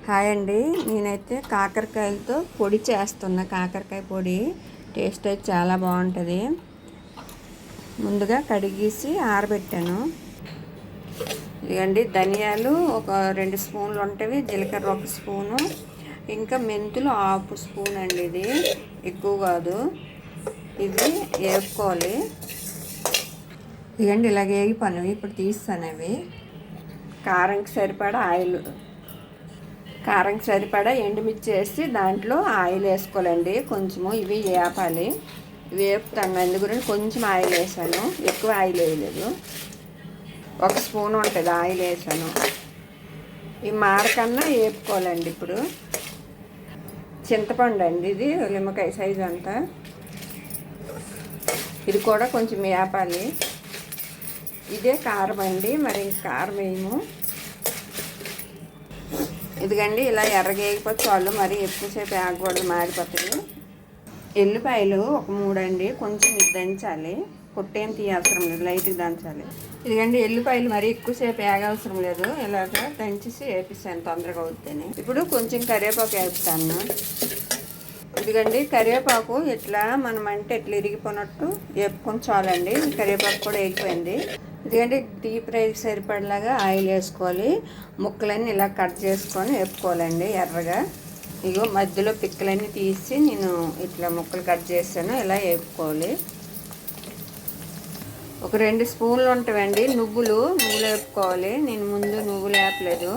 Hi అండి. నేనైతే కాకరకాయలతో పొడి చేస్తున్నా. కాకరకాయ పొడి టేస్ట్ అయితే చాలా బాగుంటుంది. ముందుగా కడిగేసి ఆరబెట్టాను. ఇదిగండి ధనియాలు ఒక 2 స్పూన్లు ఉంటాయి, జీలకర్ర 1 స్పూను, ఇంకా మెంతులు 1/2 స్పూన్ అండి. ఇది ఎక్కువ కాదు. ఇవి వేపుకోవాలి. ఇదిగండి ఇలాగ వేగిపోయినవి. ఇప్పుడు తీస్తాను. అవి కారంకి సరిపడా ఎండుమిర్చి వేసి దాంట్లో ఆయిల్ వేసుకోవాలండి. కొంచెము ఇవి వేపాలి. వేపుతాను, అందుకని కొంచెం ఆయిల్ వేసాను, ఎక్కువ ఆయిల్ వేయలేదు. 1 స్పూన్ ఉంటుంది ఆయిల్ వేసాను. ఈ మాడకన్నా వేపుకోవాలండి. ఇప్పుడు చింతపండు అండి, ఇది నిమ్మకాయ సైజు అంతా. ఇది కూడా కొంచెం వేపాలి. ఇదే కారం అండి, మరి కారం వేయము. ఇదిగండి ఇలా ఎర్రగేయకపోతే చాలు, మరి ఎక్కువసేపు ఆగకూడదు, మాడిపోతుంది. ఎల్లిపాయలు ఒక 3 అండి, కొంచెం ఇది దంచాలి. కొట్టేం తీయవసరం లేదు, లైట్గా దంచాలి. ఇదిగండి ఎల్లిపాయలు మరి ఎక్కువసేపు వేగవసరం లేదు, ఇలాగ దంచేసి వేపిస్తాను తొందరగా అవుతాయని. ఇప్పుడు కొంచెం కరివేపాకు వేపుతాను. ఇదిగండి కరివేపాకు ఇట్లా మనం అంటే ఇట్లా ఇరిగిపోయినట్టు వేపుకొని చాలండి. కరివేపాకు కూడా వేగిపోయింది. ఎందుకంటే డీప్ ఫ్రైకి సరిపడలాగా ఆయిల్ వేసుకోవాలి. ముక్కలన్నీ ఇలా కట్ చేసుకొని వేపుకోవాలండి ఎర్రగా. ఇగో మధ్యలో పిక్కలన్నీ తీసి నేను ఇట్లా ముక్కలు కట్ చేస్తాను, ఇలా వేపుకోవాలి. ఒక 2 స్పూన్లు ఉంటాయండి నువ్వులు వేపుకోవాలి. నేను ముందు నువ్వులు వేపలేదు,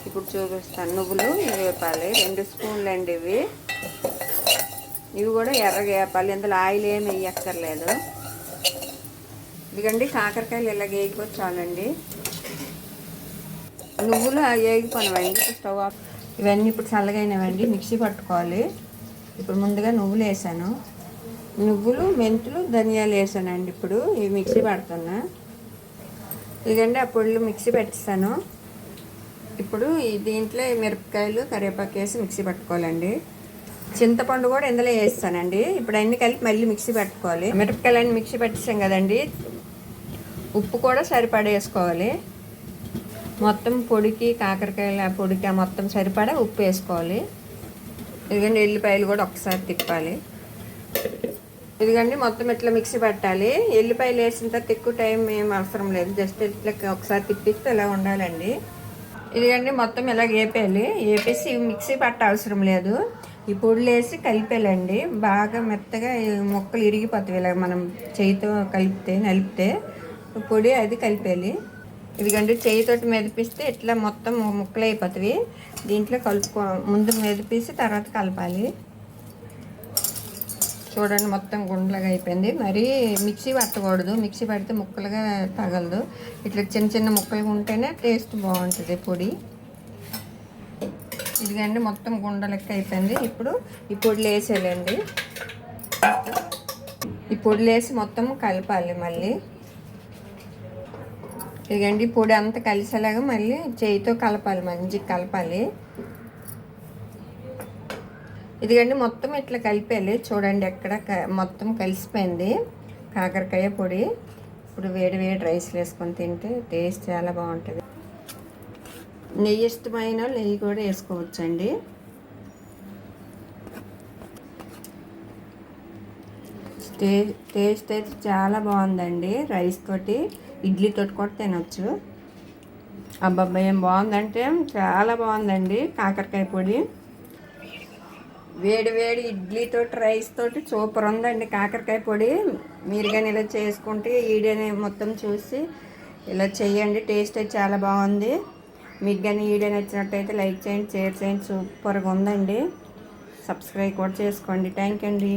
ఇప్పుడు చూపిస్తాను. నువ్వులు వేపాలి 2 స్పూన్లు అండి. ఇవి కూడా ఎర్రగా వేపాలి, ఇందులో ఆయిల్ ఏమి వేయక్కర్లేదు. ఇదిగండి కాకరకాయలు ఇలా వేగిపోతే చాలండి. నువ్వులు వేగిపోయినవండి. Stove off. ఇవన్నీ ఇప్పుడు చల్లగైనవండి, మిక్సీ పట్టుకోవాలి. ఇప్పుడు ముందుగా నువ్వులు వేసాను, నువ్వులు, మెంతులు, ధనియాలు వేసానండి. ఇప్పుడు ఇవి మిక్సీ పడుతున్నా. ఇదిగండి ఆ పొడులు మిక్సీ పెట్టేస్తాను. ఇప్పుడు దీంట్లో మిరపకాయలు, కరివేపాకు వేసి మిక్సీ పట్టుకోవాలండి. చింతపండు కూడా ఇందులో వేస్తానండి. ఇప్పుడు అన్నీ కలిపి మళ్ళీ మిక్సీ పట్టుకోవాలి. మిరపకాయలన్నీ మిక్సీ పెట్టేసాం కదండి. ఉప్పు కూడా సరిపడా వేసుకోవాలి. మొత్తం పొడికి, కాకరకాయల పొడికి మొత్తం సరిపడా ఉప్పు వేసుకోవాలి. ఇదిగండి ఎల్లిపాయలు కూడా ఒకసారి తిప్పాలి. ఇదిగండి మొత్తం ఇట్లా మిక్సీ పెట్టాలి. ఎల్లిపాయలు వేసిన తర్వాత ఎక్కువ టైం ఏం అవసరం లేదు, జస్ట్ ఇట్లా ఒకసారి తిప్పిస్తే ఇలా ఉండాలండి. ఇదిగండి మొత్తం ఇలా వేపేయాలి. వేపేసి మిక్సీ పట్ట అవసరం లేదు, ఈ పొడులు వేసి కలిపేయాలండి. బాగా మెత్తగా ముక్కలు ఇరిగిపోతాయి. ఇలా మనం చేయితో నలిపితే పొడి అది కలిపేయాలి. ఇదిగండి చేయితోటి మెదిపిస్తే ఇట్లా మొత్తం ముక్కలు అయిపోతాయి. దీంట్లో ముందు మెదిపేసి తర్వాత కలపాలి. చూడండి మొత్తం గుండ్లగా అయిపోయింది. మరి మిక్సీ పట్టకూడదు, మిక్సీ పడితే ముక్కలుగా తగలదు. ఇట్లా చిన్న చిన్న ముక్కలుగా ఉంటేనే టేస్ట్ బాగుంటుంది పొడి. ఇదిగండి మొత్తం గుండ లెక్క అయిపోయింది. ఇప్పుడు ఈ పొడిలు వేసేయాలండి. ఈ పొడిలు వేసి మొత్తం కలపాలి. మళ్ళీ ఇదిగండి పొడి అంతా కలిసేలాగా మళ్ళీ చేయితో కలపాలి, మంచిగా కలపాలి. ఇదిగండి మొత్తం ఇట్లా కలిపేయాలి. చూడండి ఎక్కడ మొత్తం కలిసిపోయింది కాకరకాయ పొడి. ఇప్పుడు వేడి వేడి రైస్లు వేసుకొని తింటే టేస్ట్ చాలా బాగుంటుంది. నెయ్యి ఇష్టమైన నెయ్యి కూడా వేసుకోవచ్చండి. టేస్ట్ అయితే చాలా బాగుందండి. రైస్ తోటి, ఇడ్లీ తోటి కూడా తినొచ్చు. అబ్బాయి ఏం బాగుందంటే చాలా బాగుందండి కాకరకాయ పొడి. వేడి వేడి ఇడ్లీతోటి, రైస్ తోటి సూపర్ ఉందండి కాకరకాయ పొడి. మీరు కానీ ఇలా చేసుకుంటే వీడియోని మొత్తం చూసి ఇలా చేయండి, టేస్ట్ అయితే చాలా బాగుంది. మీకు కానీ వీడియో నచ్చినట్టయితే లైక్ చేయండి, షేర్ చేయండి. సూపర్గా ఉందండి. సబ్స్క్రైబ్ కూడా చేసుకోండి. థ్యాంక్ యూ అండి.